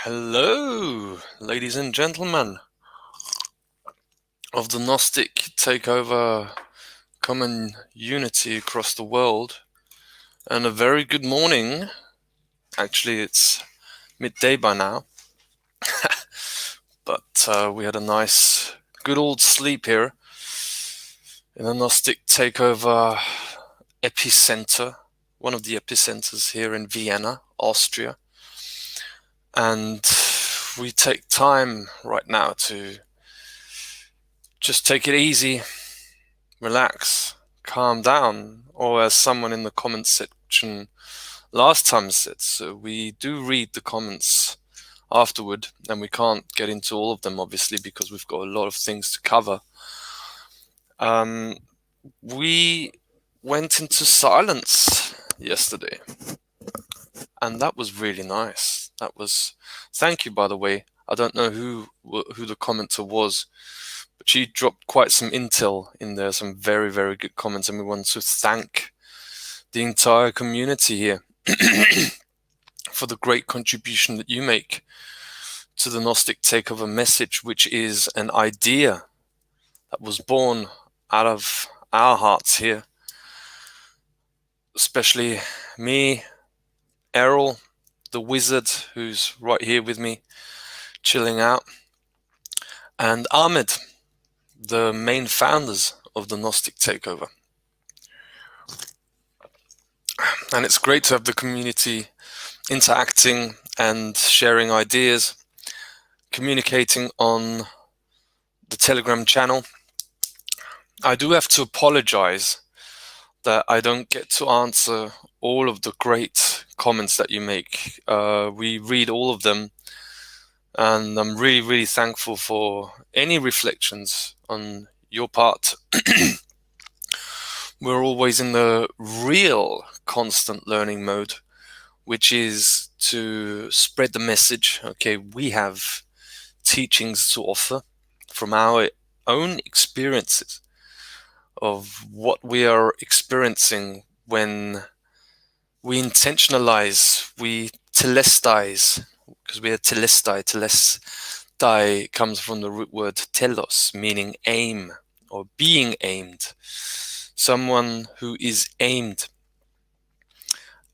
Hello, ladies and gentlemen of the Gnostic Takeover common unity across the world, and a very good morning. Actually, it's midday by now, but we had a nice, good old sleep here in the Gnostic Takeover epicenter, one of the epicenters here in Vienna, Austria. And we take time right now to just take it easy, relax, calm down, or as someone in the comments section last time said, so we do read the comments afterward, and we can't get into all of them obviously because we've got a lot of things to cover. We went into silence yesterday, and that was really nice. Thank you, by the way. I don't know who the commenter was, but she dropped quite some intel in there, some very, very good comments, and we want to thank the entire community here for the great contribution that you make to the Gnostic Takeover message, which is an idea that was born out of our hearts here, especially me, Errol, the wizard, who's right here with me, chilling out, and Ahmed, the main founders of the Gnostic Takeover. And it's great to have the community interacting and sharing ideas, communicating on the Telegram channel. I do have to apologize that I don't get to answer all of the great comments that you make. We read all of them, and I'm really, really thankful for any reflections on your part. We're always in the real constant learning mode, which is to spread the message. Okay, we have teachings to offer from our own experiences of what we are experiencing when we intentionalize, we telestize, because we are telestai. Telestai comes from the root word telos, meaning aim or being aimed. Someone who is aimed.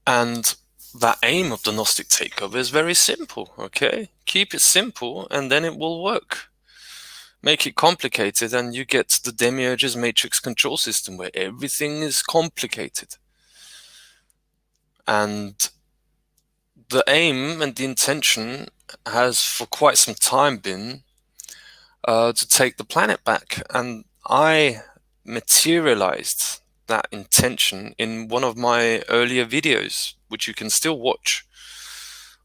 And that aim of the Gnostic Takeover is very simple, okay? Keep it simple and then it will work. Make it complicated and you get the Demiurge's matrix control system where everything is complicated. And the aim and the intention has for quite some time been to take the planet back. And I materialized that intention in one of my earlier videos, which you can still watch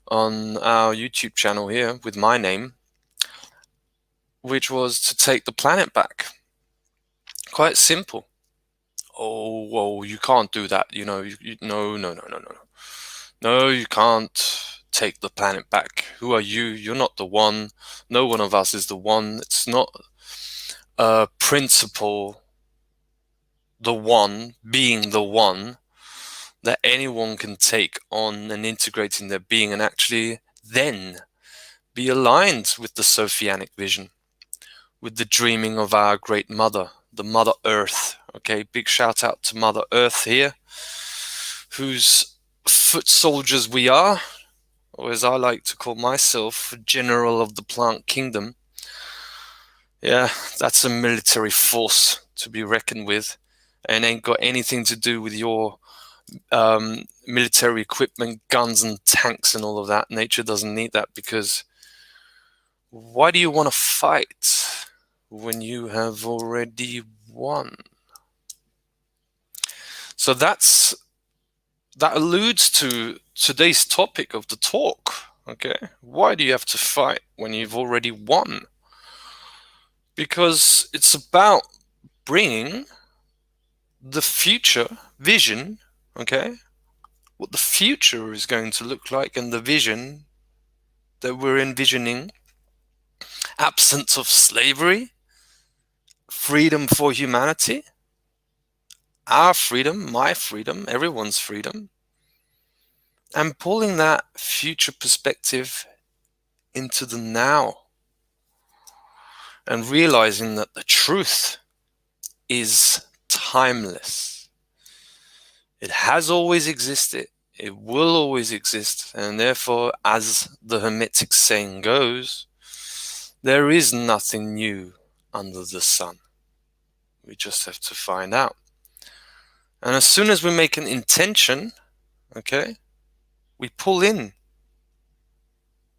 on our YouTube channel here with my name, which was to take the planet back. Quite simple. Oh, whoa, you can't do that. No, no, you can't take the planet back. Who are you? You're not the one. No one of us is the one. It's not a principle, the one, being the one, that anyone can take on and integrate in their being and actually then be aligned with the Sophianic vision, with the dreaming of our great mother, the Mother Earth. Okay, big shout out to Mother Earth here, whose foot soldiers we are, or as I like to call myself, general of the plant kingdom. Yeah, that's a military force to be reckoned with, and ain't got anything to do with your military equipment, guns and tanks and all of that. Nature doesn't need that, because why do you want to fight when you have already won? So that alludes to today's topic of the talk. Okay, why do you have to fight when you've already won? Because it's about bringing the future vision, okay, what the future is going to look like, and the vision that we're envisioning, absence of slavery, freedom for humanity, our freedom, my freedom, everyone's freedom, and pulling that future perspective into the now and realizing that the truth is timeless. It has always existed. It will always exist. And therefore, as the Hermetic saying goes, there is nothing new under the sun. We just have to find out. And as soon as we make an intention, okay, we pull in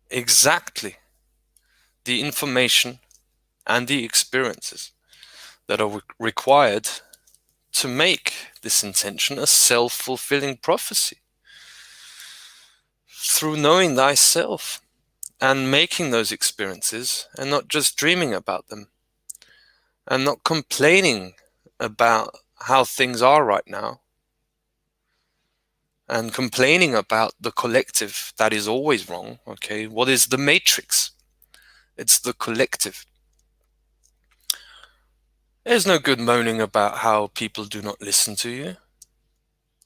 exactly the information and the experiences that are required to make this intention a self-fulfilling prophecy. Through knowing thyself and making those experiences and not just dreaming about them and not complaining about how things are right now and complaining about the collective that is always wrong. Okay, what is the matrix? It's the collective. There's no good moaning about how people do not listen to you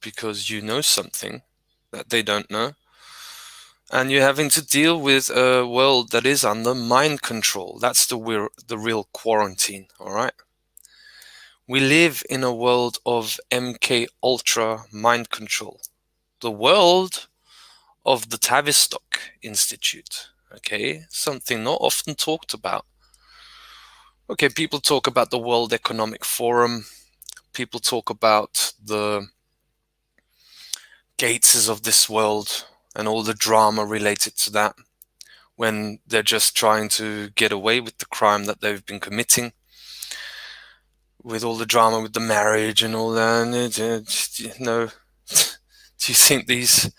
because you know something that they don't know. And you're having to deal with a world that is under mind control. That's the real quarantine, all right? We live in a world of MK Ultra mind control. The world of the Tavistock Institute, okay? Something not often talked about. Okay, people talk about the World Economic Forum. People talk about the Gateses of this world and all the drama related to that when they're just trying to get away with the crime that they've been committing, with all the drama with the marriage and all that. No, do you think these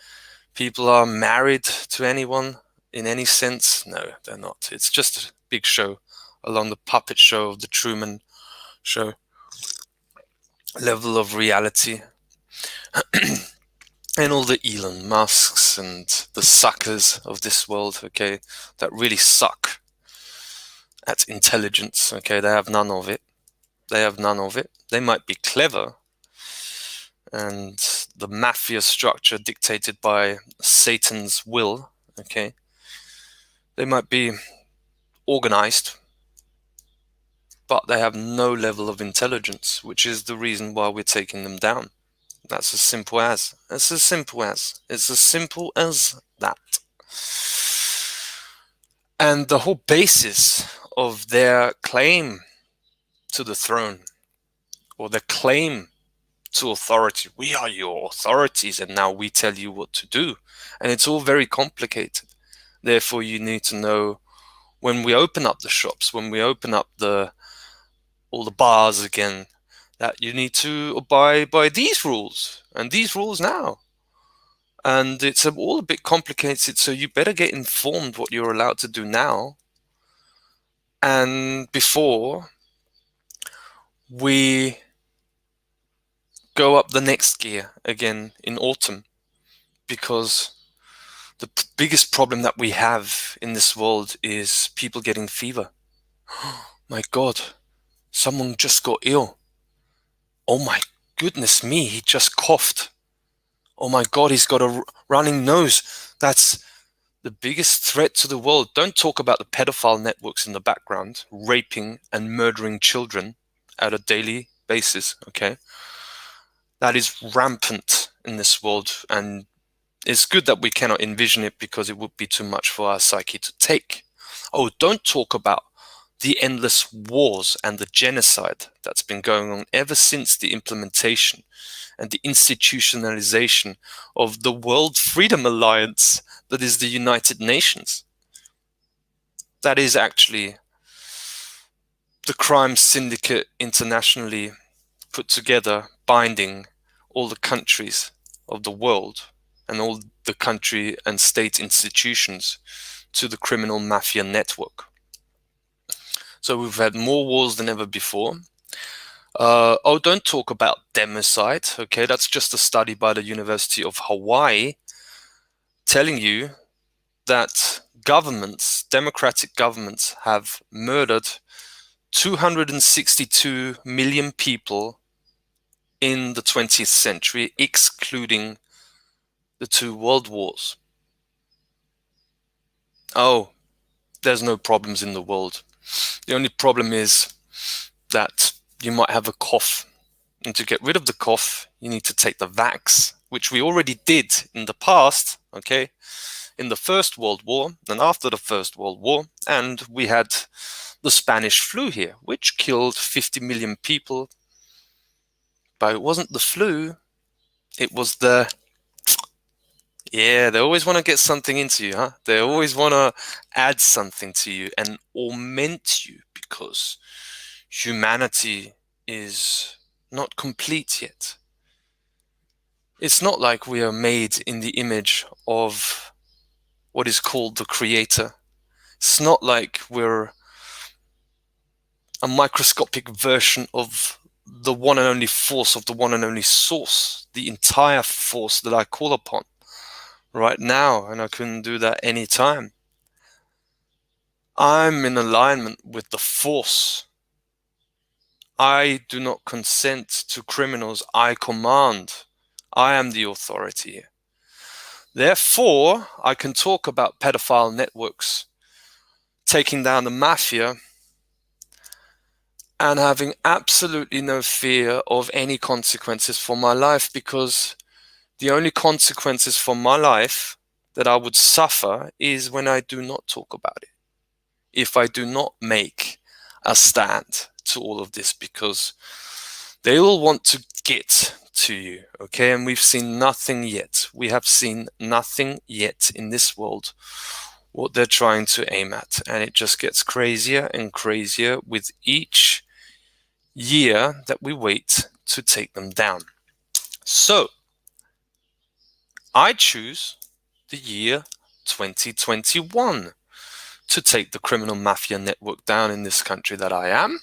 people are married to anyone in any sense? No, they're not. It's just a big show along the puppet show of the Truman Show level of reality. And all the Elon Musks and the suckers of this world, okay, that really suck at intelligence, okay, they have none of it. They have none of it. They might be clever, and the mafia structure dictated by Satan's will, okay, they might be organized, but they have no level of intelligence, which is the reason why we're taking them down. That's as simple as. It's as simple as. It's as simple as that. And the whole basis of their claim to the throne, or their claim to authority, we are your authorities and now we tell you what to do. And it's all very complicated. Therefore, you need to know when we open up the shops, when we open up all the bars again, that you need to abide by these rules and these rules now. And it's all a bit complicated, so you better get informed what you're allowed to do now and before we go up the next gear again in autumn, because the biggest problem that we have in this world is people getting fever. My God, someone just got ill. Oh my goodness me, he just coughed. Oh my God, he's got a running nose. That's the biggest threat to the world. Don't talk about the pedophile networks in the background, raping and murdering children at a daily basis, okay? That is rampant in this world, and it's good that we cannot envision it because it would be too much for our psyche to take. Oh, don't talk about the endless wars and the genocide that's been going on ever since the implementation and the institutionalization of the World Freedom Alliance that is the United Nations. That is actually the crime syndicate internationally put together, binding all the countries of the world and all the country and state institutions to the criminal mafia network. So we've had more wars than ever before. Oh, don't talk about democide, okay? That's just a study by the University of Hawaii telling you that governments, democratic governments, have murdered 262 million people in the 20th century, excluding the two world wars. Oh, there's no problems in the world. The only problem is that you might have a cough. And to get rid of the cough, you need to take the vax, which we already did in the past, okay, in the First World War and after the First World War. And we had the Spanish flu here, which killed 50 million people. But it wasn't the flu, it was the... Yeah, they always want to get something into you, huh? They always want to add something to you and augment you, because humanity is not complete yet. It's not like we are made in the image of what is called the Creator. It's not like we're a microscopic version of the one and only force, of the one and only source, the entire force that I call upon right now, and I couldn't do that any time. I'm in alignment with the force. I do not consent to criminals. I command. I am the authority here. Therefore, I can talk about pedophile networks, taking down the mafia, and having absolutely no fear of any consequences for my life, because the only consequences for my life that I would suffer is when I do not talk about it. If I do not make a stand to all of this, because they will want to get to you, okay? And we've seen nothing yet. We have seen nothing yet in this world, what they're trying to aim at. And it just gets crazier and crazier with each year that we wait to take them down. So, I choose the year 2021 to take the criminal mafia network down in this country that I am,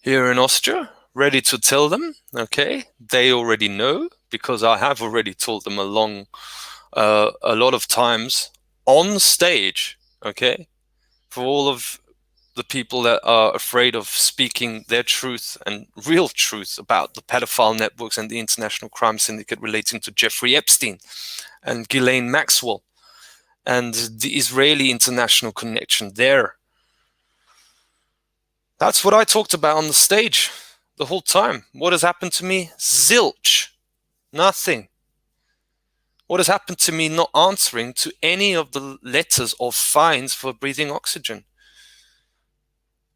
here in Austria, ready to tell them, okay? They already know, because I have already told them a lot of times on stage, okay? For all of the people that are afraid of speaking their truth and real truth about the pedophile networks and the international crime syndicate relating to Jeffrey Epstein and Ghislaine Maxwell and the Israeli international connection there. That's what I talked about on the stage the whole time. What has happened to me? Zilch. Nothing. What has happened to me not answering to any of the letters of fines for breathing oxygen?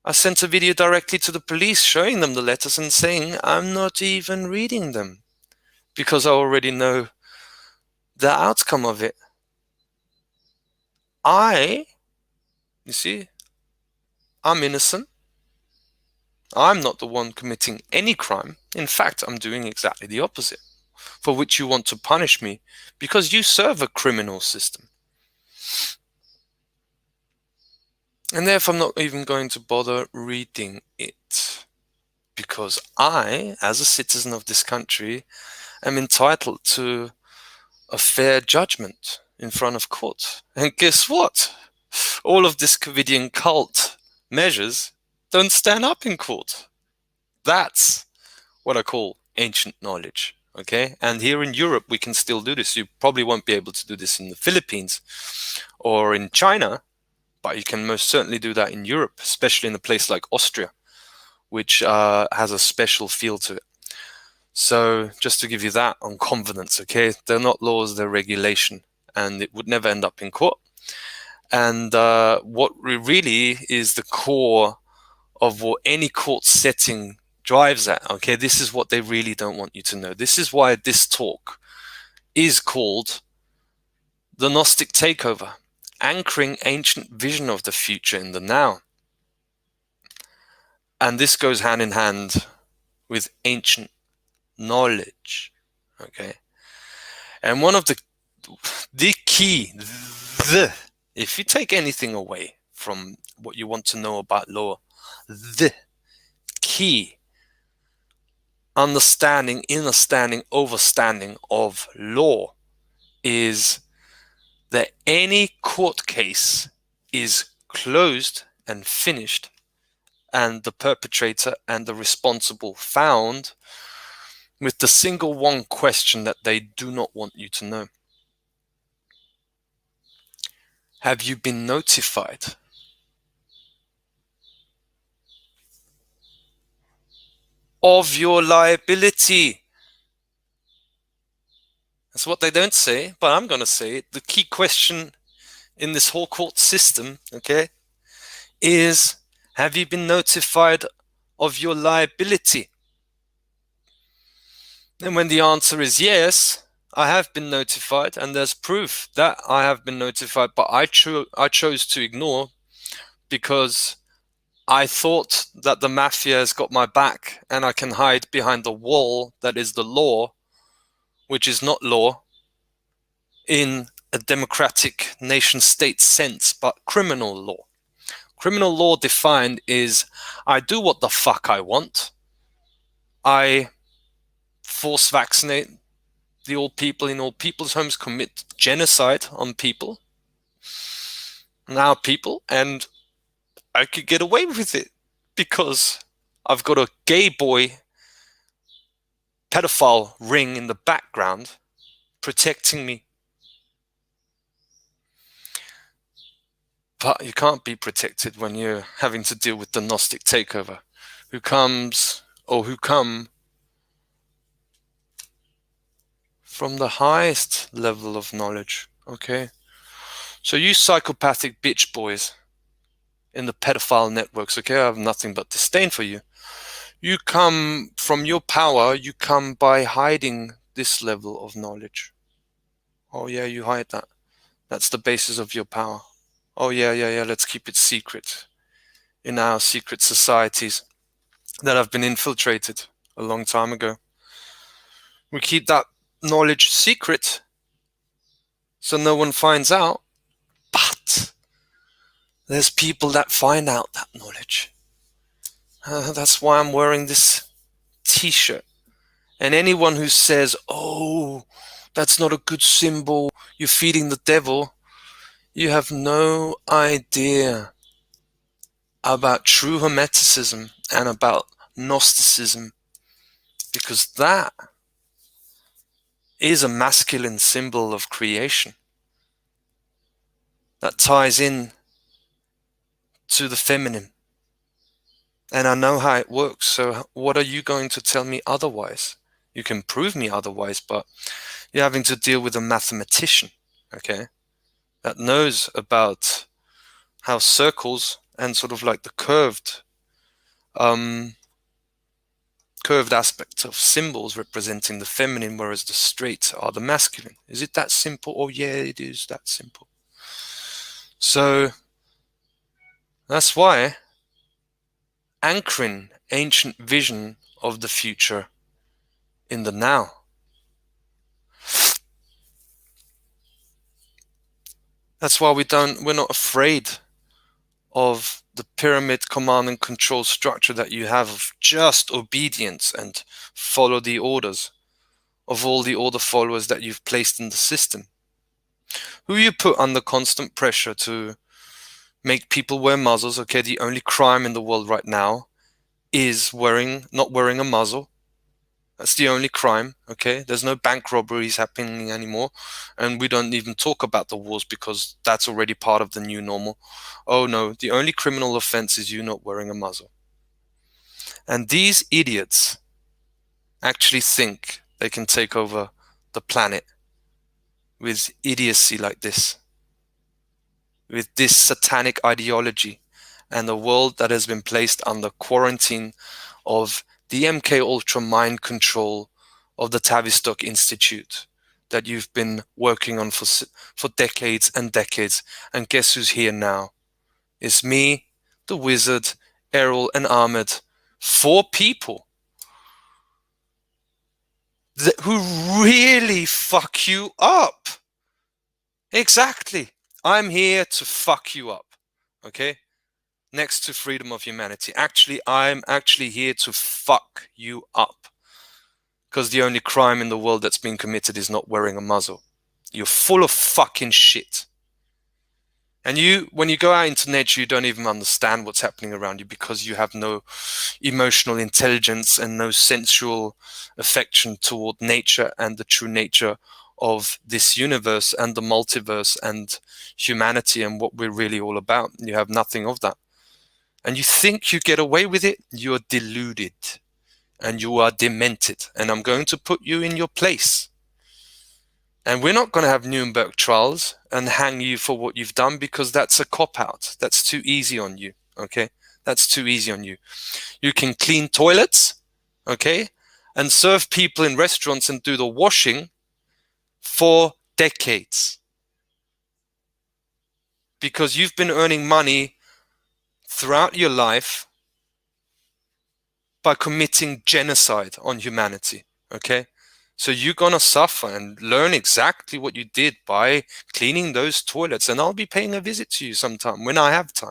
I sent a video directly to the police showing them the letters and saying I'm not even reading them, because I already know the outcome of it. You see, I'm innocent. I'm not the one committing any crime. In fact, I'm doing exactly the opposite, for which you want to punish me, because you serve a criminal system. And therefore I'm not even going to bother reading it, because I, as a citizen of this country, am entitled to a fair judgment in front of court. And guess what? All of this Covidian cult measures don't stand up in court. That's what I call ancient knowledge, okay? And here in Europe, we can still do this. You probably won't be able to do this in the Philippines or in China, but you can most certainly do that in Europe, especially in a place like Austria, which has a special feel to it. So just to give you that on confidence, okay? They're not laws, they're regulation, and it would never end up in court. And what really is the core of what any court setting drives at, okay? This is what they really don't want you to know. This is why this talk is called the Gnostic Takeover, anchoring ancient vision of the future in the now. And this goes hand in hand with ancient knowledge, okay? And one of the key, if you take anything away from what you want to know about law, the key understanding, understanding of law is that any court case is closed and finished, and the perpetrator and the responsible found with the single one question that they do not want you to know. Have you been notified of your liability. That's what they don't say, but I'm going to say it. The key question in this whole court system, okay, is, have you been notified of your liability? And when the answer is yes, I have been notified, and there's proof that I have been notified, but I chose to ignore because I thought that the mafia has got my back and I can hide behind the wall that is the law, which is not law in a democratic nation state sense, but criminal law. Criminal law defined is, I do what the fuck I want. I force vaccinate the old people in old people's homes, commit genocide on people, now people, and I could get away with it because I've got a gay boy pedophile ring in the background protecting me. But you can't be protected when you're having to deal with the Gnostic Takeover, who come from the highest level of knowledge, okay? So you psychopathic bitch boys in the pedophile networks, okay? I have nothing but disdain for you. You come from your power, you come by hiding this level of knowledge. Oh yeah, you hide that. That's the basis of your power. Oh yeah, let's keep it secret in our secret societies that have been infiltrated a long time ago. We keep that knowledge secret so no one finds out, but there's people that find out that knowledge. That's why I'm wearing this t-shirt. And anyone who says, oh, that's not a good symbol, you're feeding the devil, you have no idea about true Hermeticism and about Gnosticism, because that is a masculine symbol of creation that ties in to the feminine. And I know how it works, so what are you going to tell me otherwise? You can prove me otherwise, but you're having to deal with a mathematician, okay, that knows about how circles and sort of like the curved aspect of symbols representing the feminine, whereas the straight are the masculine. Is it that simple? Oh yeah, it is that simple. So that's why anchoring ancient vision of the future in the now. That's why we're not afraid of the pyramid command and control structure that you have of just obedience and follow the orders of all the order followers that you've placed in the system, who you put under constant pressure to make people wear muzzles. Okay, the only crime in the world right now is not wearing a muzzle. That's the only crime, okay? There's no bank robberies happening anymore. And we don't even talk about the wars because that's already part of the new normal. Oh no, the only criminal offense is you not wearing a muzzle. And these idiots actually think they can take over the planet with idiocy like this, with this satanic ideology, and a world that has been placed under quarantine of the MK Ultra mind control of the Tavistock Institute that you've been working on for decades and decades. And guess who's here now? It's me, the wizard, Errol, and Ahmed. 4 people who really fuck you up. Exactly. I'm here to fuck you up. Okay? Next to freedom of humanity. Actually, I'm actually here to fuck you up. Because the only crime in the world that's been committed is not wearing a muzzle. You're full of fucking shit. And when you go out into nature, you don't even understand what's happening around you because you have no emotional intelligence and no sensual affection toward nature and the true nature of this universe and the multiverse and humanity and what we're really all about. You have nothing of that. And you think you get away with it? You're deluded. and you are demented, and I'm going to put you in your place. And we're not going to have Nuremberg trials and hang you for what you've done, because that's a cop-out. That's too easy on you, okay? That's too easy on you. You can clean toilets, okay, and serve people in restaurants and do the washing for decades, because you've been earning money throughout your life by committing genocide on humanity, okay? So you're gonna suffer and learn exactly what you did by cleaning those toilets. And I'll be paying a visit to you sometime when I have time.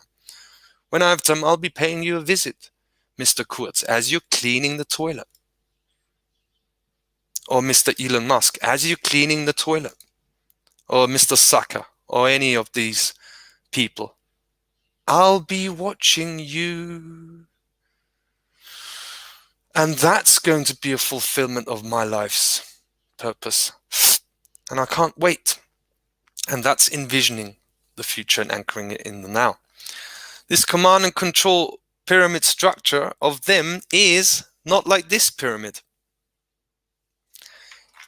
When I have time, I'll be paying you a visit, Mr. Kurz, as you're cleaning the toilet. Or Mr. Elon Musk, as you're cleaning the toilet. Or Mr. Saka, or any of these people. I'll be watching you. And that's going to be a fulfillment of my life's purpose. And I can't wait. And that's envisioning the future and anchoring it in the now. This command and control pyramid structure of them is not like this pyramid.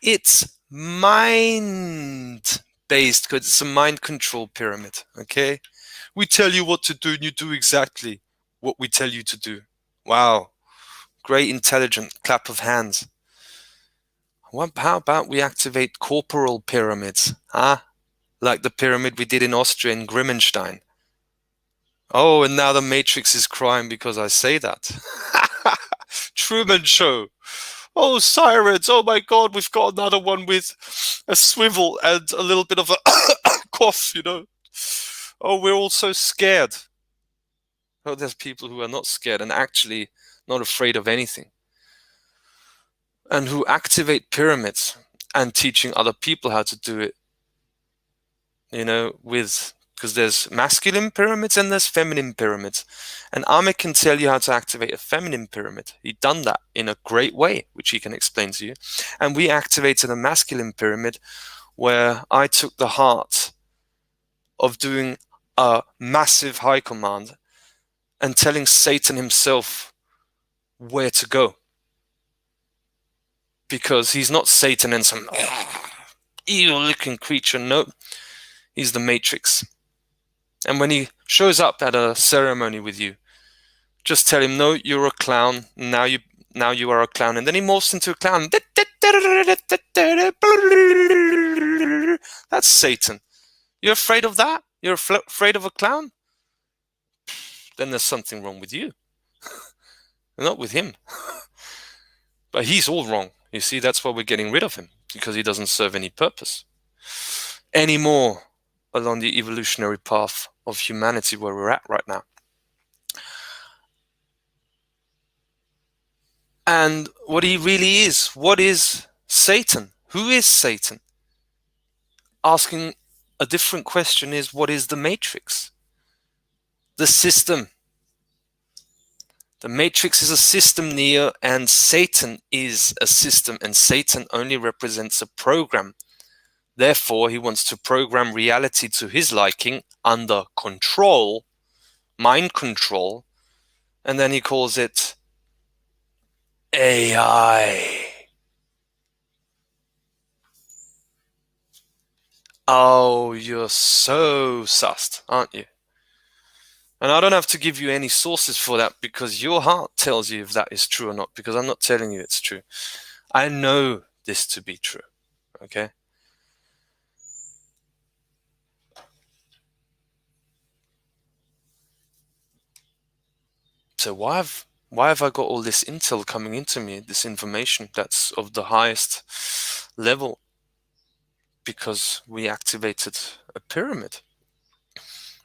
It's mind-based, because it's a mind control pyramid, okay? We tell you what to do and you do exactly what we tell you to do. Wow. Great, intelligent clap of hands. How about we activate corporal pyramids, huh? Like the pyramid we did in Austria in Grimmenstein. Oh, and now the Matrix is crying because I say that. Truman Show. Oh, sirens. Oh my God, we've got another one with a swivel and a little bit of a cough, you know. Oh, we're all so scared. Oh, there's people who are not scared and actually not afraid of anything, and who activate pyramids and teaching other people how to do it, you know, because there's masculine pyramids and there's feminine pyramids. And Ahmed can tell you how to activate a feminine pyramid. He's done that in a great way, which he can explain to you. And we activated a masculine pyramid where I took the heart of doing a massive high command and telling Satan himself where to go. Because he's not Satan and some evil-looking creature. No, he's the Matrix. And when he shows up at a ceremony with you, just tell him, no, you're a clown. Now you are a clown. And then he morphs into a clown. That's Satan. You're afraid of that? You're afraid of a clown? Then there's something wrong with you. Not with him. But he's all wrong. You see, that's why we're getting rid of him, because he doesn't serve any purpose anymore along the evolutionary path of humanity where we're at right now. And what he really is, what is Satan? Who is Satan? Asking a different question is, what is the Matrix? The system. The Matrix is a system, Neo, and Satan is a system, and Satan only represents a program. Therefore, he wants to program reality to his liking under control, mind control, and then he calls it AI. Oh, you're so sussed, aren't you? And I don't have to give you any sources for that, because your heart tells you if that is true or not, because I'm not telling you it's true. I know this to be true, okay? So why have I got all this intel coming into me, this information that's of the highest level? Because we activated a pyramid.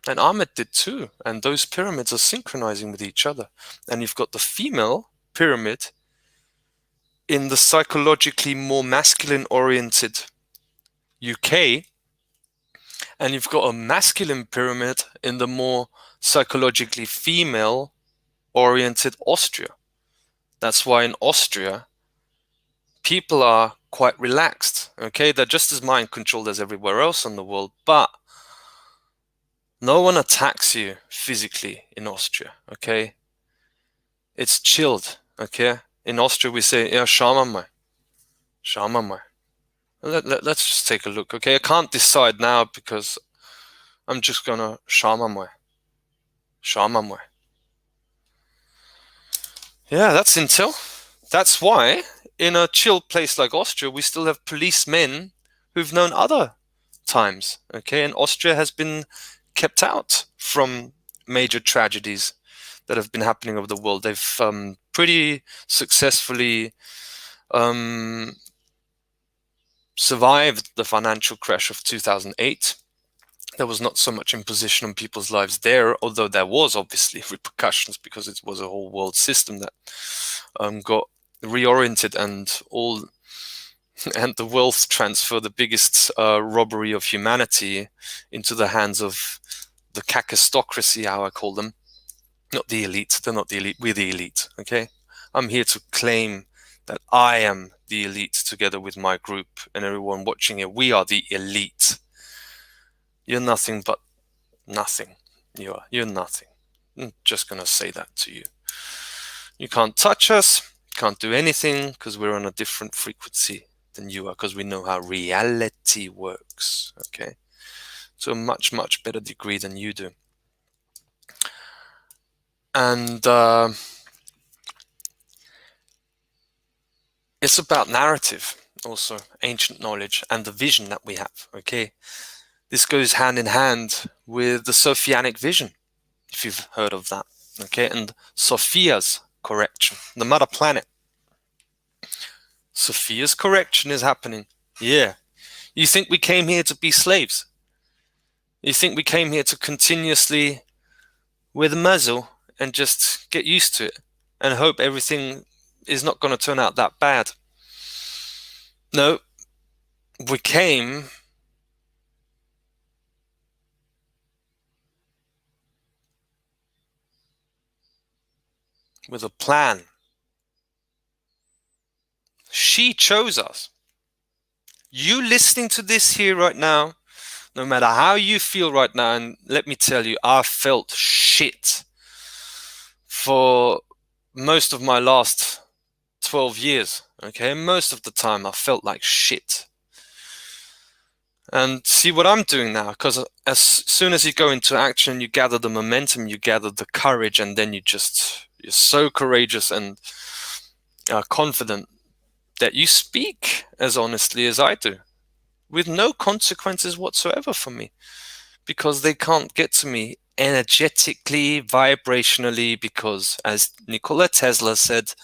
And Ahmed did too. And those pyramids are synchronizing with each other. And you've got the female pyramid in the psychologically more masculine-oriented UK, and you've got a masculine pyramid in the more psychologically female-oriented Austria. That's why in Austria, people are quite relaxed, okay? They're just as mind-controlled as everywhere else in the world, but no one attacks you physically in Austria, okay? It's chilled, okay? In Austria, we say, ja, schauen wir mal. Schauen wir mal. Let's just take a look, okay? I can't decide now because I'm just gonna schauen wir mal. Schauen wir mal. Yeah, that's intel. That's why in a chill place like Austria, we still have policemen who've known other times, okay? And Austria has been kept out from major tragedies that have been happening over the world. They've pretty successfully survived the financial crash of 2008. There was not so much imposition on people's lives there, although there was obviously repercussions because it was a whole world system that got reoriented, and the wealth transfer, the biggest robbery of humanity, into the hands of the kakistocracy, how I call them. Not the elite. They're not the elite. We're the elite. Okay. I'm here to claim that I am the elite together with my group and everyone watching it. We are the elite. You're nothing but nothing. You're nothing. I'm just gonna say that to you. You can't touch us, can't do anything, because we're on a different frequency than you are, because we know how reality works, okay? To a much, much better degree than you do. And it's about narrative, also, ancient knowledge, and the vision that we have, okay? This goes hand in hand with the Sophianic vision, if you've heard of that, okay? And Sophia's correction, the mother planet. Sophia's correction is happening. Yeah. You think we came here to be slaves? You think we came here to continuously wear the muzzle and just get used to it and hope everything is not going to turn out that bad? No. We came with a plan. She chose us. You listening to this here right now, no matter how you feel right now, and let me tell you, I felt shit for most of my last 12 years, okay? Most of the time I felt like shit. And see what I'm doing now, because as soon as you go into action, you gather the momentum, you gather the courage, and then you're so courageous and confident that you speak as honestly as I do, with no consequences whatsoever for me, because they can't get to me energetically, vibrationally, because as Nikola Tesla said,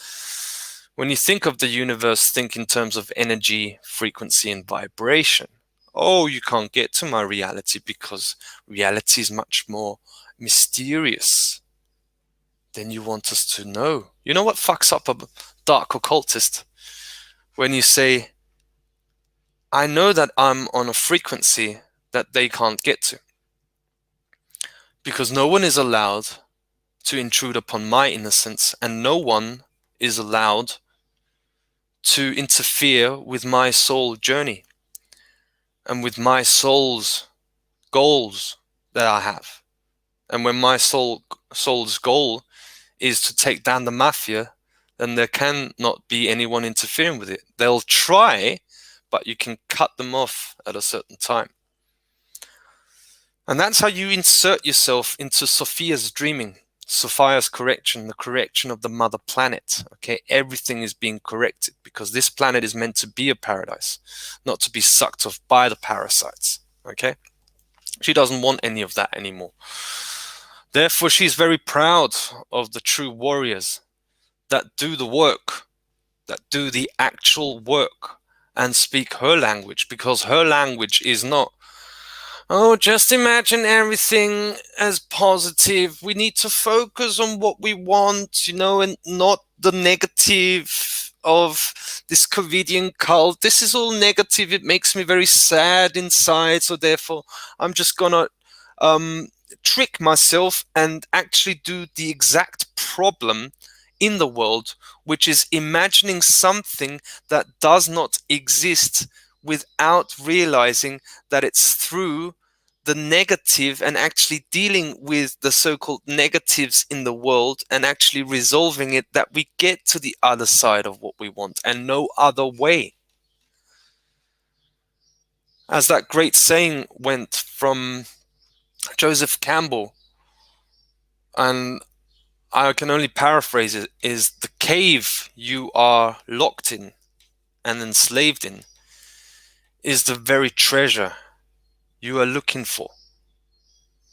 when you think of the universe, think in terms of energy, frequency, and vibration. Oh, you can't get to my reality because reality is much more mysterious than you want us to know. You know what fucks up a dark occultist? When you say, I know that I'm on a frequency that they can't get to, because no one is allowed to intrude upon my innocence, and no one is allowed to interfere with my soul journey and with my soul's goals that I have. And when my soul's goal is to take down the mafia, then there cannot be anyone interfering with it. They'll try, but you can cut them off at a certain time. And that's how you insert yourself into Sophia's dreaming, Sophia's correction, the correction of the mother planet. Okay, everything is being corrected because this planet is meant to be a paradise, not to be sucked off by the parasites. Okay, she doesn't want any of that anymore. Therefore, she's very proud of the true warriors that do the work, that do the actual work and speak her language, because her language is not, oh, just imagine everything as positive. We need to focus on what we want, and not the negative of this Covidian cult. This is all negative. It makes me very sad inside. So therefore, I'm just gonna trick myself and actually do the exact problem in the world, which is imagining something that does not exist without realizing that it's through the negative and actually dealing with the so-called negatives in the world and actually resolving it, that we get to the other side of what we want, and no other way. As that great saying went from Joseph Campbell, and I can only paraphrase it, is the cave you are locked in and enslaved in is the very treasure you are looking for.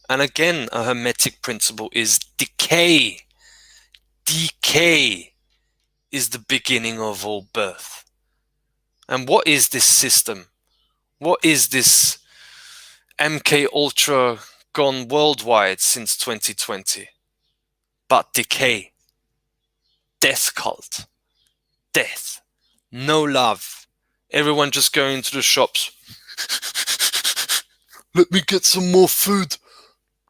And again, a hermetic principle is decay. Decay is the beginning of all birth. And what is this system? What is this MK Ultra gone worldwide since 2020? But decay. Death cult. Death. No love. Everyone just going to the shops. Let me get some more food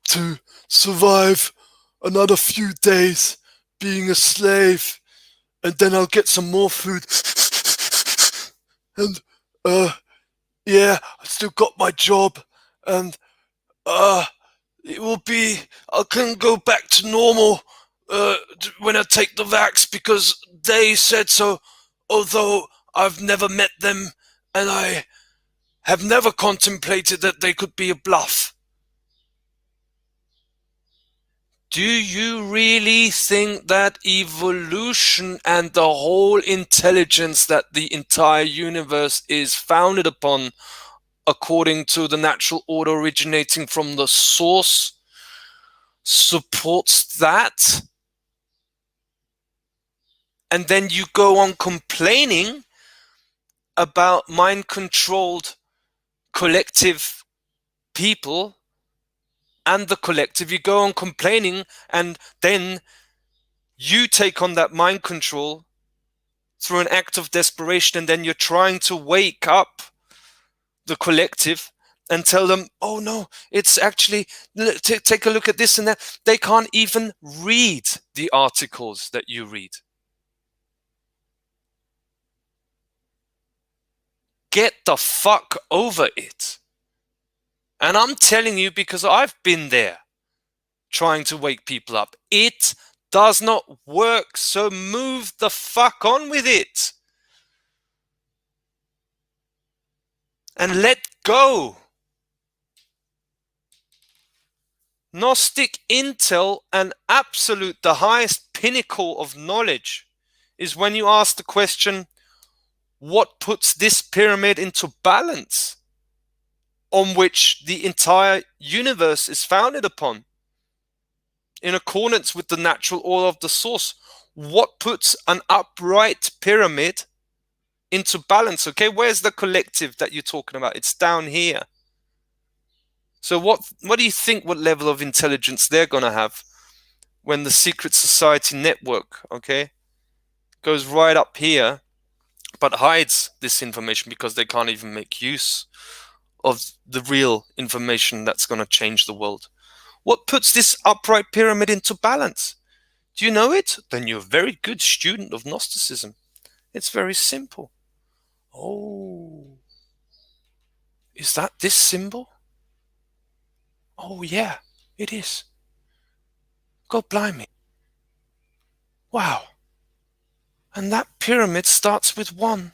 to survive another few days being a slave, and then I'll get some more food. And yeah, I still got my job, and it will be, I can go back to normal when I take the vax, because they said so, although I've never met them and I have never contemplated that they could be a bluff. Do you really think that evolution and the whole intelligence that the entire universe is founded upon, according to the natural order originating from the source, supports that? And then you go on complaining about mind-controlled collective people and the collective. You go on complaining, and then you take on that mind control through an act of desperation, and then you're trying to wake up the collective and tell them, oh no, it's actually, take a look at this and that. They can't even read the articles that you read. Get the fuck over it. And I'm telling you, because I've been there trying to wake people up. It does not work, so move the fuck on with it. And let go. Gnostic intel and absolute, the highest pinnacle of knowledge, is when you ask the question, what puts this pyramid into balance, on which the entire universe is founded upon, in accordance with the natural order of the source? What puts an upright pyramid into balance? Okay, where's the collective that you're talking about? It's down here. So what do you think, what level of intelligence they're going to have when the secret society network, okay, goes right up here, but hides this information because they can't even make use of the real information that's going to change the world? What puts this upright pyramid into balance? Do you know it? Then you're a very good student of Gnosticism. It's very simple. Oh, is that this symbol? Oh yeah, it is. God blimey. Wow. And that pyramid starts with 1.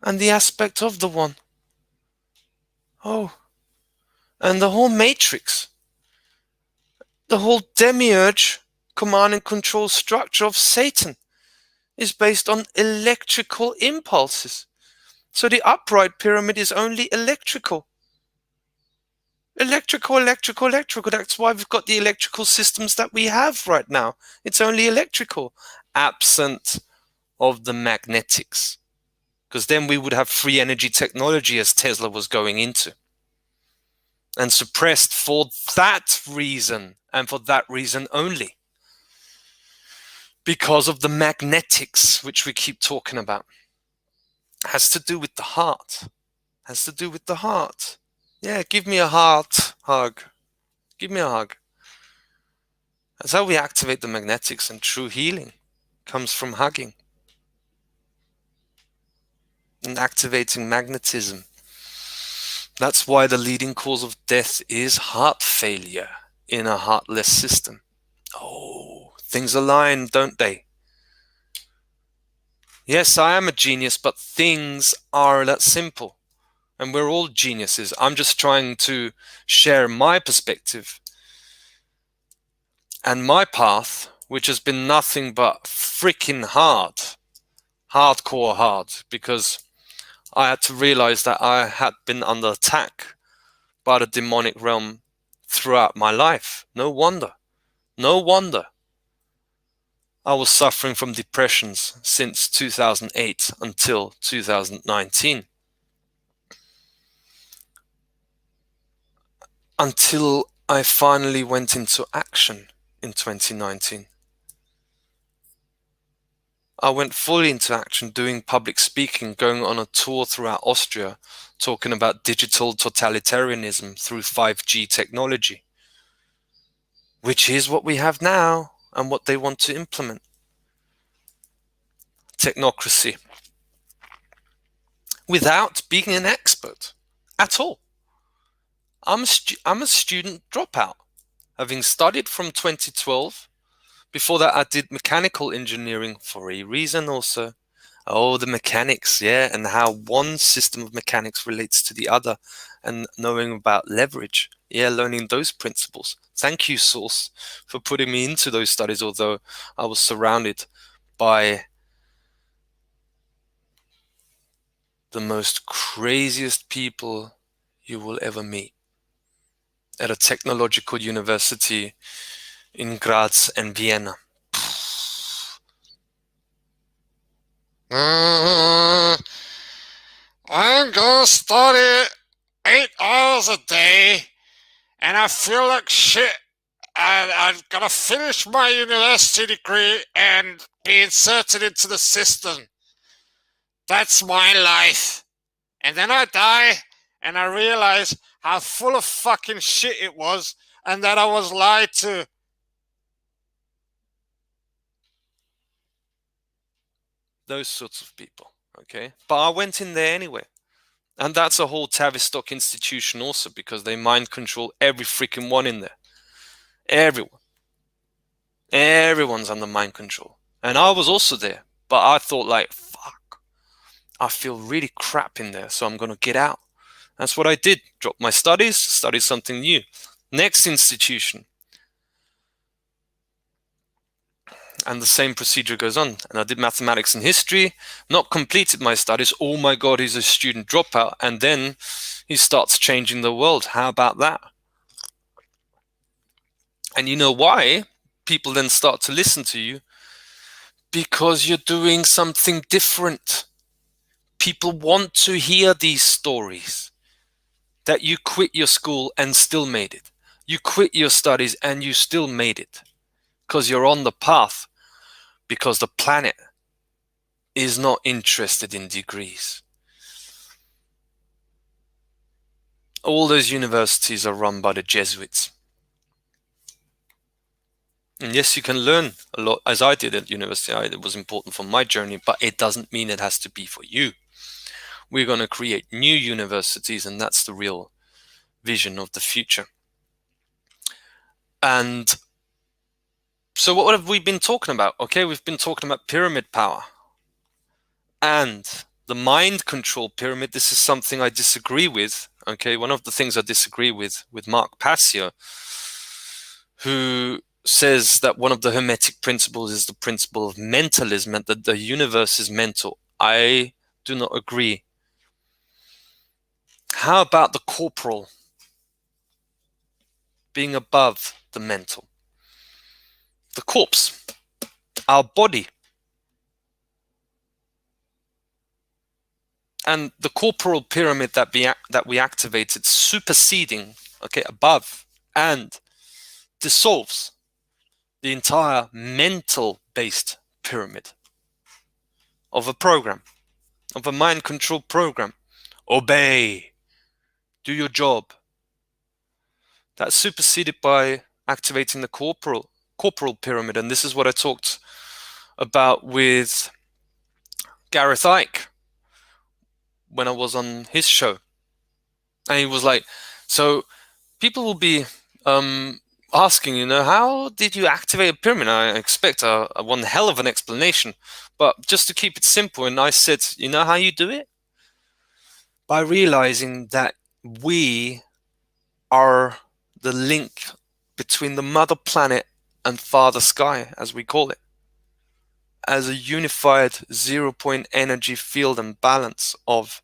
And the aspect of the 1. Oh. And the whole matrix, the whole demiurge command and control structure of Satan is based on electrical impulses. So the upright pyramid is only electrical. Electrical. That's why we've got the electrical systems that we have right now. It's only electrical, absent of the magnetics. Because then we would have free energy technology, as Tesla was going into. And suppressed for that reason, and for that reason only. Because of the magnetics, which we keep talking about. Has to do with the heart. Has to do with the heart. Yeah, give me a heart hug. Give me a hug. That's how we activate the magnetics, and true healing comes from hugging and activating magnetism. That's why the leading cause of death is heart failure in a heartless system. Oh, things align, don't they? Yes, I am a genius, but things are that simple. And we're all geniuses. I'm just trying to share my perspective and my path, which has been nothing but freaking hardcore hard, because I had to realize that I had been under attack by the demonic realm throughout my life. No wonder. No wonder. I was suffering from depressions since 2008 until 2019. Until I finally went into action in 2019. I went fully into action doing public speaking, going on a tour throughout Austria, talking about digital totalitarianism through 5G technology, which is what we have now and what they want to implement. Technocracy. Without being an expert at all. I'm a student dropout, having studied from 2012. Before that, I did mechanical engineering for a reason also. Oh, the mechanics, yeah, and how one system of mechanics relates to the other, and knowing about leverage. Yeah, learning those principles. Thank you, Source, for putting me into those studies, although I was surrounded by the most craziest people you will ever meet at a technological university in Graz and Vienna. I'm gonna study 8 hours a day, and I feel like shit. And I'm gonna finish my university degree and be inserted into the system. That's my life. And then I die, and I realize how full of fucking shit it was, and that I was lied to. Those sorts of people, okay? But I went in there anyway. And that's a whole Tavistock institution also, because they mind control every freaking one in there. Everyone. Everyone's under mind control. And I was also there. But I thought like, fuck, I feel really crap in there, so I'm going to get out. That's what I did. Dropped my studies, studied something new. Next institution. And the same procedure goes on. And I did mathematics and history, not completed my studies. Oh my God, he's a student dropout. And then he starts changing the world. How about that? And you know why people then start to listen to you? Because you're doing something different. People want to hear these stories. That you quit your school and still made it. You quit your studies and you still made it. Because you're on the path. Because the planet is not interested in degrees. All those universities are run by the Jesuits. And yes, you can learn a lot, as I did at university. It was important for my journey, but it doesn't mean it has to be for you. We're going to create new universities, and that's the real vision of the future. And so what have we been talking about? Okay, we've been talking about pyramid power and the mind control pyramid. This is something I disagree with. Okay, one of the things I disagree with Mark Passio, who says that one of the Hermetic principles is the principle of mentalism, and that the universe is mental. I do not agree. How about the corporal being above the mental? The corpse, our body, and the corporal pyramid that we activated, superseding, okay, above, and dissolves the entire mental-based pyramid of a program, of a mind control program. Obey, do your job. That's superseded by activating the corporal pyramid, and this is what I talked about with Gareth Icke when I was on his show. And he was like, so people will be asking, how did you activate a pyramid? I expect one hell of an explanation. But just to keep it simple, and I said, you know how you do it? By realizing that we are the link between the mother planet and father sky, as we call it, as a unified 0 point energy field and balance of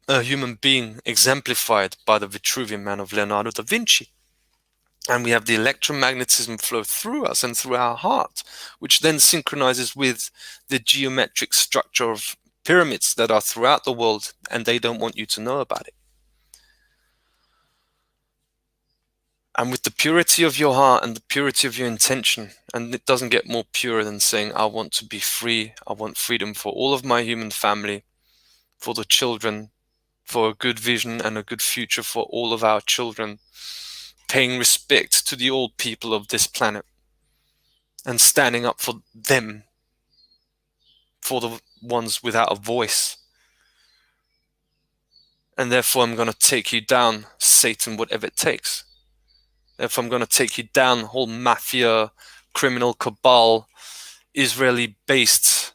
a human being exemplified by the Vitruvian Man of Leonardo da Vinci. And we have the electromagnetism flow through us and through our heart, which then synchronizes with the geometric structure of pyramids that are throughout the world, and they don't want you to know about it. And with the purity of your heart and the purity of your intention, and it doesn't get more pure than saying, I want to be free, I want freedom for all of my human family, for the children, for a good vision and a good future for all of our children, paying respect to the old people of this planet and standing up for them, for the ones without a voice. And therefore I'm going to take you down, Satan, whatever it takes. Therefore I'm going to take you down, whole mafia, criminal cabal, Israeli-based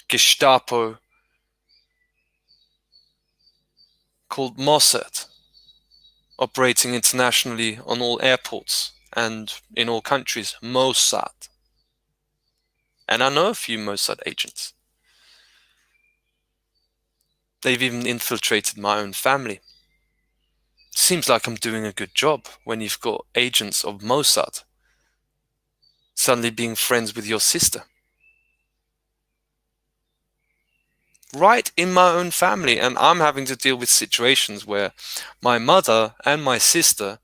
Gestapo called Mossad, operating internationally on all airports and in all countries, Mossad. And I know a few Mossad agents. They've even infiltrated my own family. Seems like I'm doing a good job when you've got agents of Mossad suddenly being friends with your sister. Right in my own family, and I'm having to deal with situations where my mother and my sister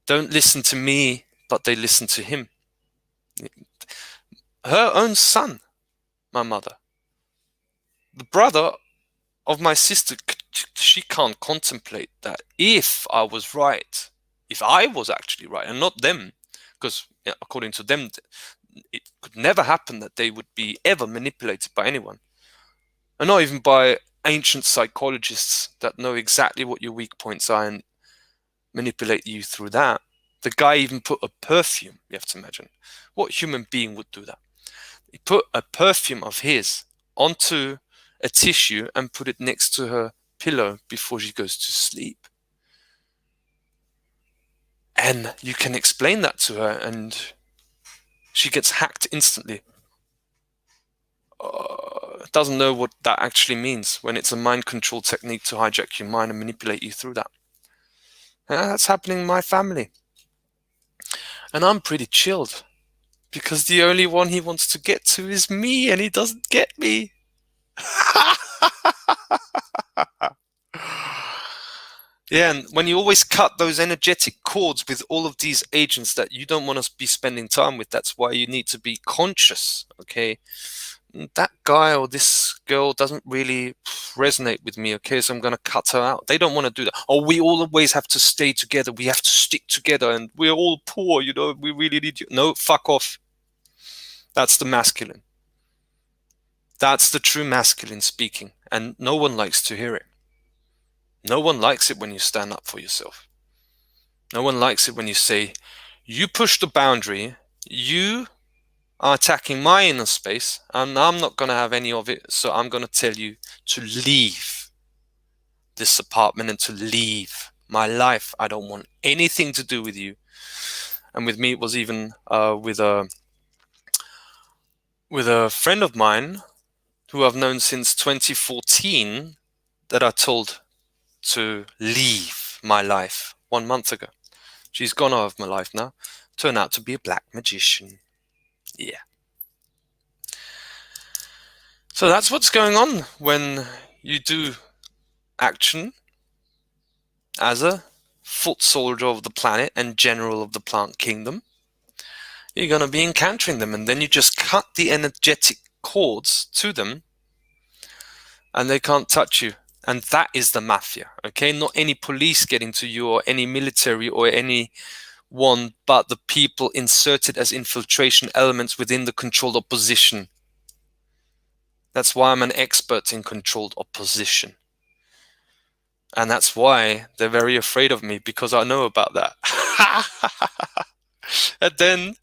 don't listen to me, but they listen to him. Her own son, my mother. The brother of my sister, she can't contemplate that if I was right, if I was actually right and not them, because according to them, it could never happen that they would be ever manipulated by anyone, and not even by ancient psychologists that know exactly what your weak points are and manipulate you through that. The guy even put a perfume, you have to imagine. What human being would do that? He put a perfume of his onto a tissue and put it next to her pillow before she goes to sleep. And you can explain that to her and she gets hacked instantly. Doesn't know what that actually means when it's a mind control technique to hijack your mind and manipulate you through that. That's happening in my family. And I'm pretty chilled because the only one he wants to get to is me and he doesn't get me. Yeah, and when you always cut those energetic cords with all of these agents that you don't want to be spending time with, that's why you need to be conscious, okay? That guy or this girl doesn't really resonate with me, okay? So I'm going to cut her out. They don't want to do that. Oh, we always have to stay together. We have to stick together and we're all poor, we really need you. No, fuck off. That's the masculine. That's the true masculine speaking. And no one likes to hear it. No one likes it when you stand up for yourself. No one likes it when you say, you push the boundary, you are attacking my inner space, and I'm not going to have any of it, so I'm going to tell you to leave this apartment and to leave my life. I don't want anything to do with you. And with me, it was even with a friend of mine who I've known since 2014 that I told to leave my life 1 month ago. She's gone out of my life now. Turned out to be a black magician. Yeah. So that's what's going on when you do action as a foot soldier of the planet and general of the plant kingdom. You're going to be encountering them, and then you just cut the energetic cords to them and they can't touch you. And that is the mafia, okay? Not any police getting to you or any military or any one, but the people inserted as infiltration elements within the controlled opposition. That's why I'm an expert in controlled opposition. And that's why they're very afraid of me, because I know about that. And then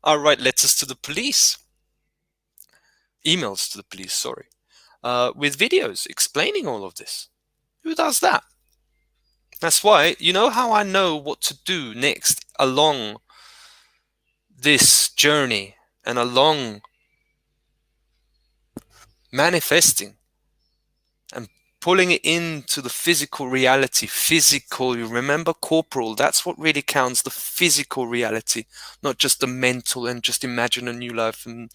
I write letters to the police, emails to the police, sorry, with videos explaining all of this. Who does that? That's why, you know how I know what to do next along this journey and along manifesting and pulling it into the physical reality. Physical, you remember, corporal, that's what really counts, the physical reality, not just the mental and just imagine a new life and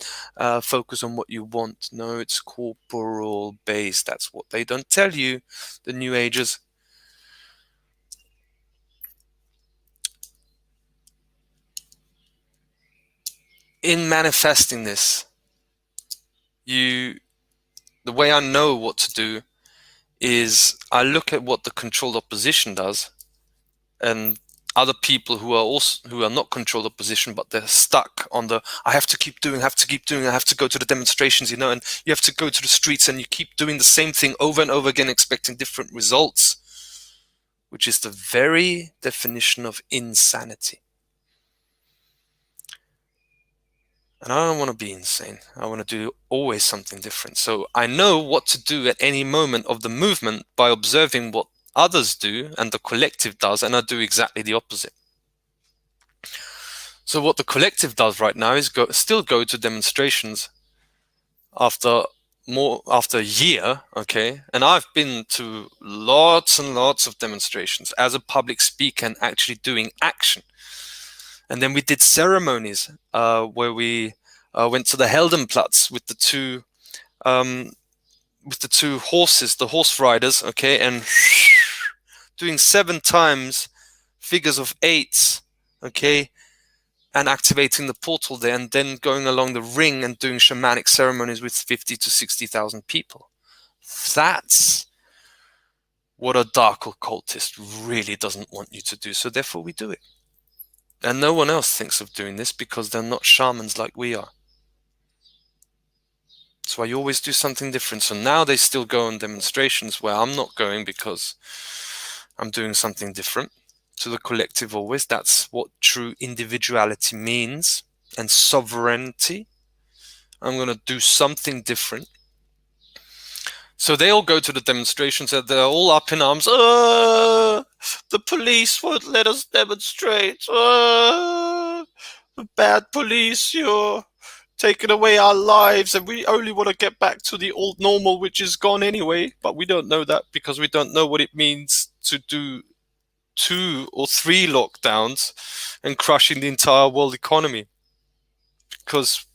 focus on what you want. No, it's corporal based. That's what they don't tell you, the New Agers. In manifesting this, the way I know what to do is I look at what the controlled opposition does, and other people who are not controlled opposition, but they're stuck on the I have to keep doing, I have to go to the demonstrations, and you have to go to the streets, and you keep doing the same thing over and over again, expecting different results, which is the very definition of insanity. And I don't want to be insane. I want to do always something different. So I know what to do at any moment of the movement by observing what others do and the collective does, and I do exactly the opposite. So what the collective does right now is still go to demonstrations after a year, okay? And I've been to lots and lots of demonstrations as a public speaker and actually doing action. And then we did ceremonies where we went to the Heldenplatz with the two horses, the horse riders, okay, and doing 7 times figures of 8, okay, and activating the portal there, and then going along the ring and doing shamanic ceremonies with 50 to 60,000 people. That's what a dark occultist really doesn't want you to do, so therefore we do it. And no one else thinks of doing this because they're not shamans like we are. That's why you always do something different. So now they still go on demonstrations where I'm not going because I'm doing something different. To the collective always, that's what true individuality means, and sovereignty. I'm going to do something different. So they all go to the demonstrations and they're all up in arms. The police won't let us demonstrate. The bad police, you're taking away our lives, and we only want to get back to the old normal, which is gone anyway. But we don't know that because we don't know what it means to do 2 or 3 lockdowns and crushing the entire world economy, because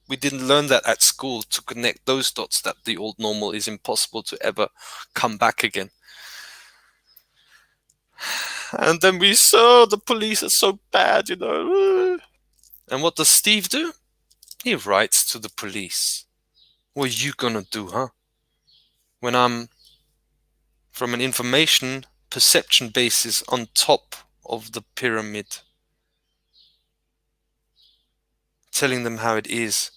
we didn't learn that at school, to connect those dots, that the old normal is impossible to ever come back again. And then we saw the police are so bad, And what does Steve do? He writes to the police. What are you gonna do, huh? When I'm from an information perception basis on top of the pyramid, telling them how it is.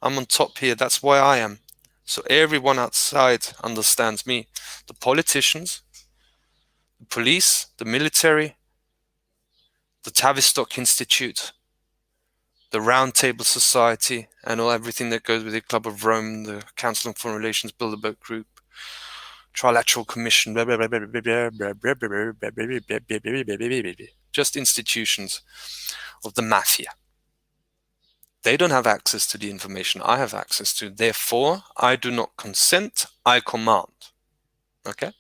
I'm on top here, that's why I am. So everyone outside understands me. The politicians, the police, the military, the Tavistock Institute, the Round Table Society, and everything that goes with the Club of Rome, the Council on Foreign Relations, Bilderberg Group, Trilateral Commission, just institutions of the mafia. They don't have access to the information I have access to. Therefore, I do not consent, I command. Okay?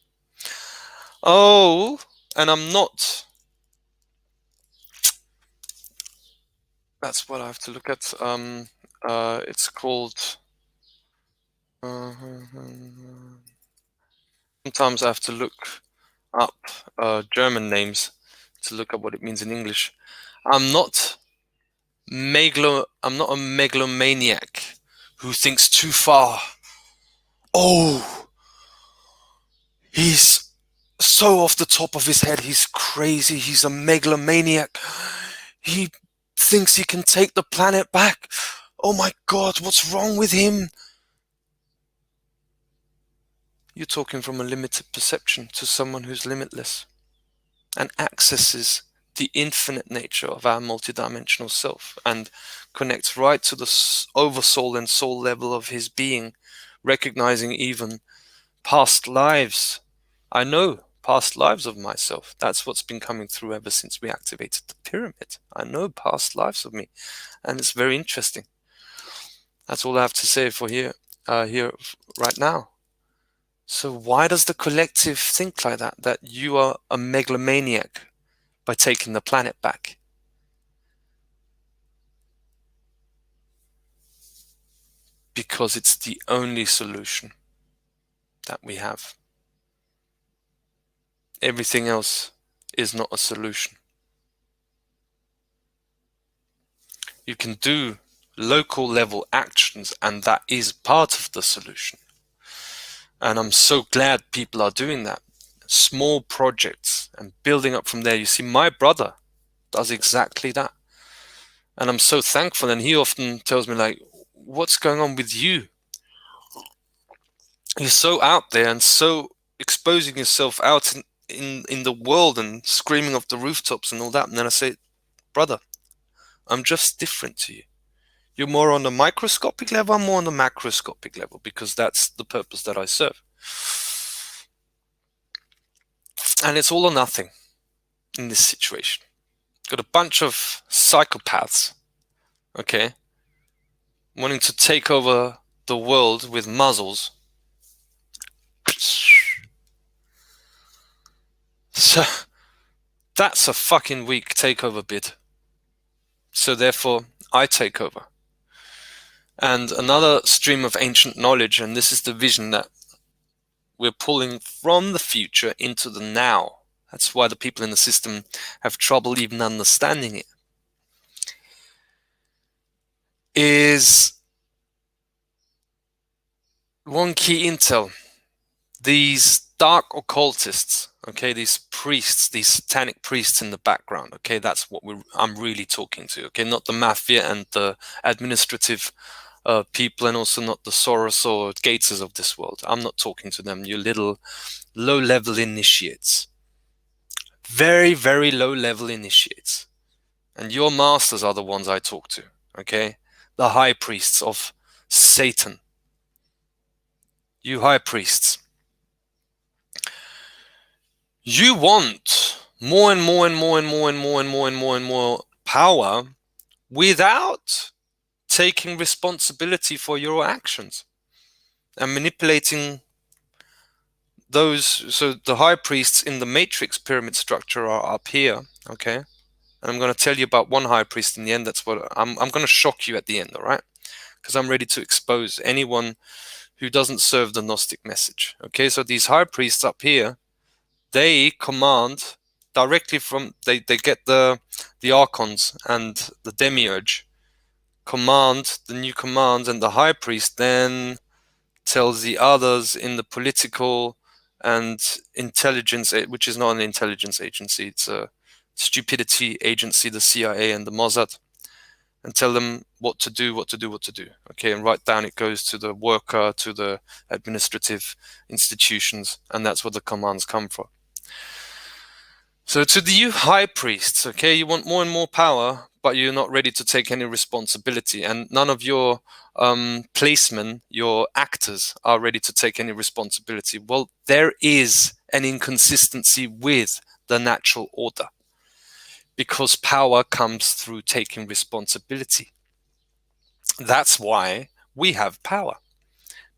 Oh, and I'm not. That's what I have to look at. It's called. Sometimes I have to look up German names to look up what it means in English. I'm not a megalomaniac who thinks too far. Oh, he's so off the top of his head. He's crazy. He's a megalomaniac. He thinks he can take the planet back. Oh my God, what's wrong with him? You're talking from a limited perception to someone who's limitless and accesses the infinite nature of our multidimensional self and connects right to the oversoul and soul level of his being, recognizing even past lives. I know past lives of myself. That's what's been coming through ever since we activated the pyramid. I know past lives of me, and it's very interesting. That's all I have to say for here right now. So why does the collective think like that? That you are a megalomaniac by taking the planet back? Because it's the only solution that we have. Everything else is not a solution. You can do local level actions, and that is part of the solution. And I'm so glad people are doing that. Small projects and building up from there. You see, my brother does exactly that. And I'm so thankful. And he often tells me, like, what's going on with you? You're so out there and so exposing yourself out in the world and screaming off the rooftops and all that. And then I say, brother, I'm just different to you. You're more on the microscopic level, I'm more on the macroscopic level, because that's the purpose that I serve. And it's all or nothing in this situation. Got a bunch of psychopaths, okay, wanting to take over the world with muzzles. So that's a fucking weak takeover bid. So therefore, I take over. And another stream of ancient knowledge, and this is the vision that we're pulling from the future into the now. That's why the people in the system have trouble even understanding it. Is one key intel. These dark occultists, okay, these priests, these satanic priests in the background, okay, that's what I'm really talking to, okay, not the mafia and the administrative people, and also not the Soros or Gateses of this world. I'm not talking to them, you little low-level initiates. Very, very low-level initiates. And your masters are the ones I talk to, okay? The high priests of Satan. You high priests. You want more and more and more and more and more and more and more and more power without taking responsibility for your actions and manipulating those. So the high priests in the matrix pyramid structure are up here, okay? And I'm going to tell you about one high priest in the end. That's what I'm going to shock you at the end, all right? Because I'm ready to expose anyone who doesn't serve the Gnostic message, okay? So these high priests up here, they command directly from, they get the archons and the demiurge command the new commands, and the high priest then tells the others in the political and intelligence, which is not an intelligence agency, it's a stupidity agency, the CIA and the Mossad, and tell them what to do, okay? And right down it goes to the worker, to the administrative institutions, and that's where the commands come from. So to the you high priests, okay, you want more and more power, but you're not ready to take any responsibility, and none of your placemen, your actors, are ready to take any responsibility. Well, there is an inconsistency with the natural order, because power comes through taking responsibility. That's why we have power,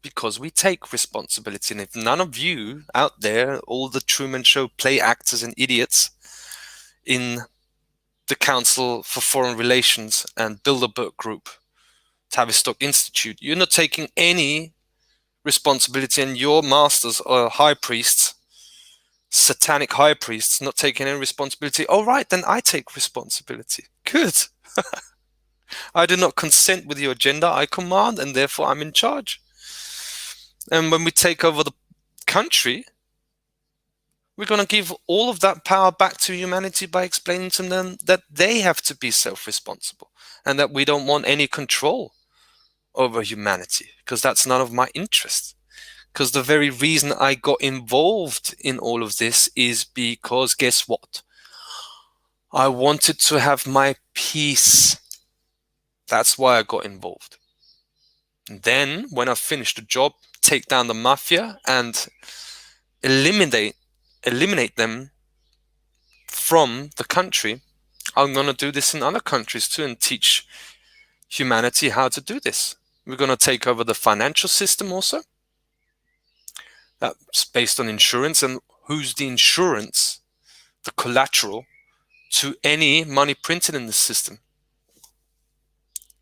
because we take responsibility. And if none of you out there, all the Truman Show play actors and idiots in the Council for Foreign Relations and Bilderberg Group, Tavistock Institute, you're not taking any responsibility, and your masters are high priests, satanic high priests, not taking any responsibility. All right, then I take responsibility. Good. I do not consent with your agenda. I command, and therefore I'm in charge. And when we take over the country, we're going to give all of that power back to humanity by explaining to them that they have to be self-responsible and that we don't want any control over humanity, because that's none of my interest. Because the very reason I got involved in all of this is because, guess what? I wanted to have my peace. That's why I got involved. And then, when I finished the job, take down the mafia and eliminate them from the country. I'm going to do this in other countries too and teach humanity how to do this. We're going to take over the financial system also. That's based on insurance. And who's the insurance, the collateral to any money printed in the system?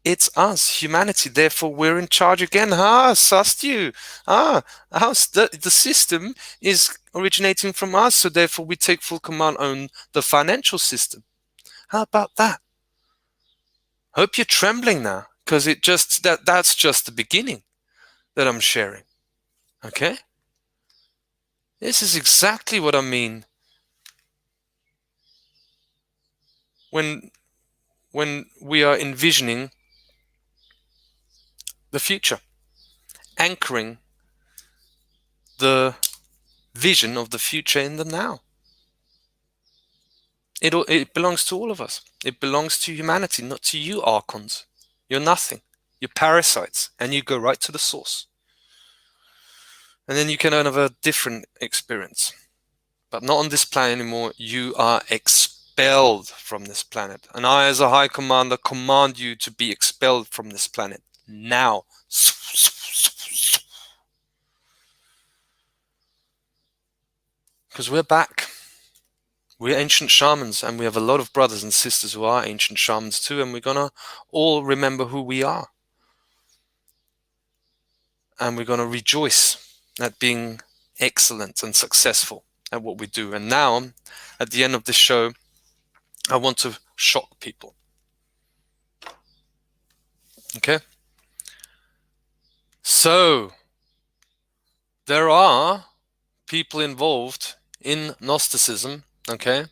It's us, humanity. Therefore, we're in charge again. Sussed you. The system is originating from us. So therefore, we take full command on the financial system. How about that? Hope you're trembling now, because that's just the beginning that I'm sharing. Okay? This is exactly what I mean when we are envisioning the future, anchoring the vision of the future in the now. It belongs to all of us. It belongs to humanity, not to you, archons. You're nothing. You're parasites, and you go right to the source. And then you can have a different experience. But not on this planet anymore. You are expelled from this planet. And I, as a High Commander, command you to be expelled from this planet now. Because we're back. We're ancient shamans, and we have a lot of brothers and sisters who are ancient shamans too, and we're gonna all remember who we are. And we're gonna rejoice at being excellent and successful at what we do. And now, at the end of this show, I want to shock people. Okay? So, there are people involved in Gnosticism, okay,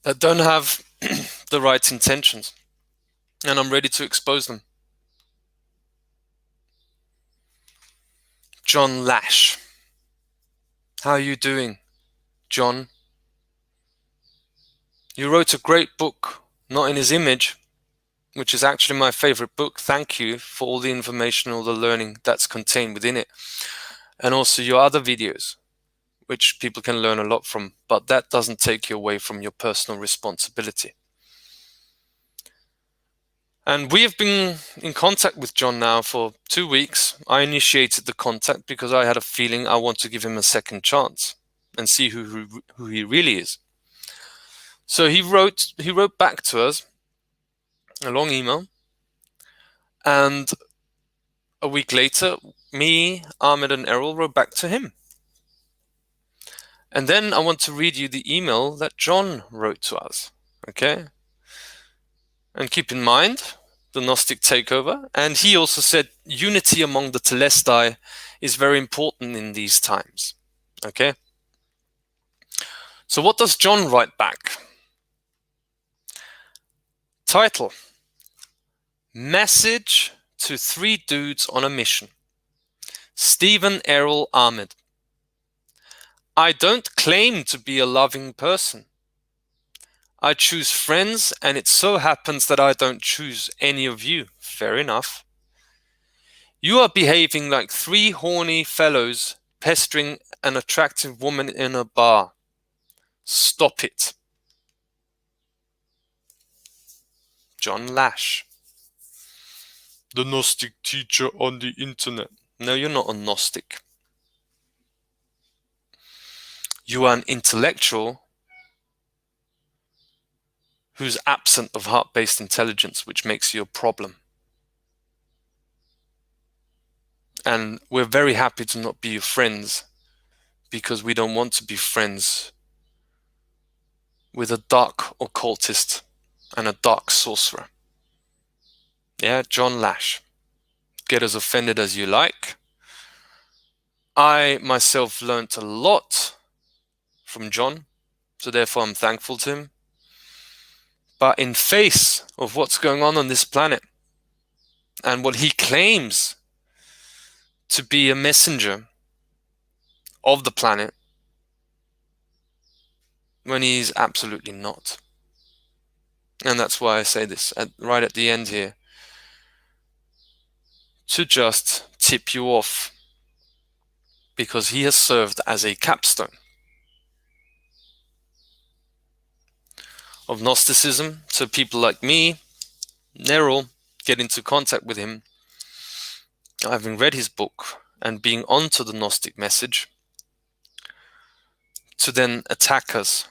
that don't have the right intentions. And I'm ready to expose them. John Lash. How are you doing, John? You wrote a great book, Not in His Image, which is actually my favorite book. Thank you for all the information, all the learning that's contained within it. And also your other videos, which people can learn a lot from, but that doesn't take you away from your personal responsibility. And we have been in contact with John now for 2 weeks. I initiated the contact because I had a feeling I want to give him a second chance and see who he really is. So he wrote back to us a long email, and a week later, me, Ahmed, and Errol wrote back to him. And then I want to read you the email that John wrote to us, okay? And keep in mind the Gnostic Takeover. And he also said unity among the Telestai is very important in these times, okay? So what does John write back? Title: Message to 3 dudes on a mission. Stephen, Errol, Ahmed. I don't claim to be a loving person. I choose friends, and it so happens that I don't choose any of you. Fair enough. You are behaving like 3 horny fellows pestering an attractive woman in a bar. Stop it. John Lash. The Gnostic teacher on the internet. No, you're not a Gnostic. You are an intellectual who's absent of heart-based intelligence, which makes you a problem. And we're very happy to not be your friends, because we don't want to be friends with a dark occultist and a dark sorcerer. Yeah, John Lash. Get as offended as you like. I myself learnt a lot from John, so therefore I'm thankful to him. But in face of what's going on this planet and what he claims to be a messenger of the planet when he's absolutely not. And that's why I say this right at the end here, to just tip you off, because he has served as a capstone of Gnosticism. So people like me, Neril, get into contact with him, having read his book and being onto the Gnostic message, to then attack us,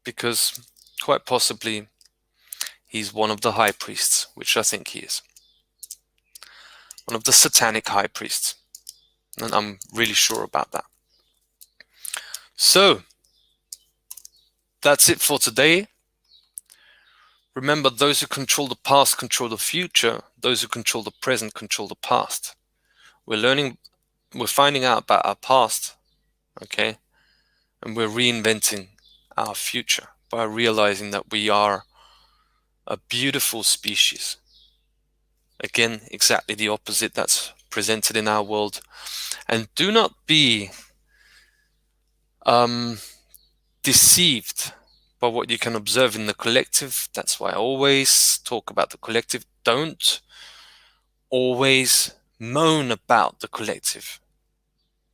because quite possibly he's one of the high priests, which I think he is. One of the satanic high priests. And I'm really sure about that. So, that's it for today. Remember, those who control the past control the future. Those who control the present control the past. We're finding out about our past, okay? And we're reinventing our future by realizing that we are a beautiful species. Again, exactly the opposite that's presented in our world. And do not be deceived by what you can observe in the collective. That's why I always talk about the collective. Don't always moan about the collective.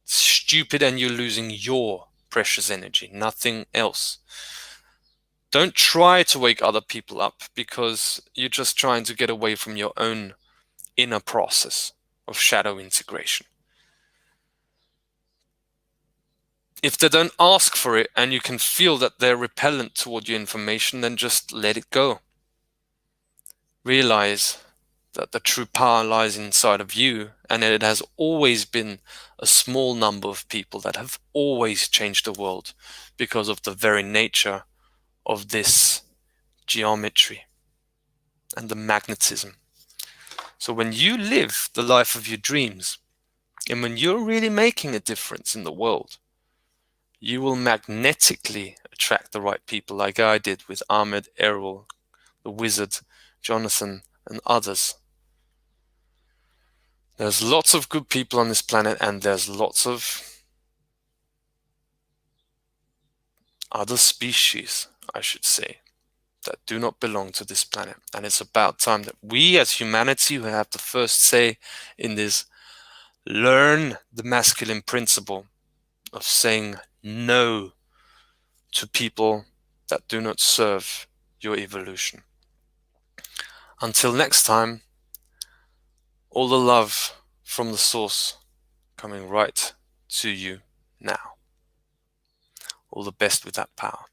It's stupid, and you're losing your precious energy, nothing else. Don't try to wake other people up, because you're just trying to get away from your own inner process of shadow integration. If they don't ask for it and you can feel that they're repellent toward your information, then just let it go. Realize that the true power lies inside of you, and it has always been a small number of people that have always changed the world because of the very nature of this geometry and the magnetism. So when you live the life of your dreams, and when you're really making a difference in the world, you will magnetically attract the right people, like I did with Ahmed, Errol, the Wizard, Jonathan, and others. There's lots of good people on this planet, and there's lots of other species, I should say, that do not belong to this planet. And it's about time that we as humanity, who have the first say in this, learn the masculine principle of saying no to people that do not serve your evolution. Until next time, all the love from the source coming right to you now. All the best with that power.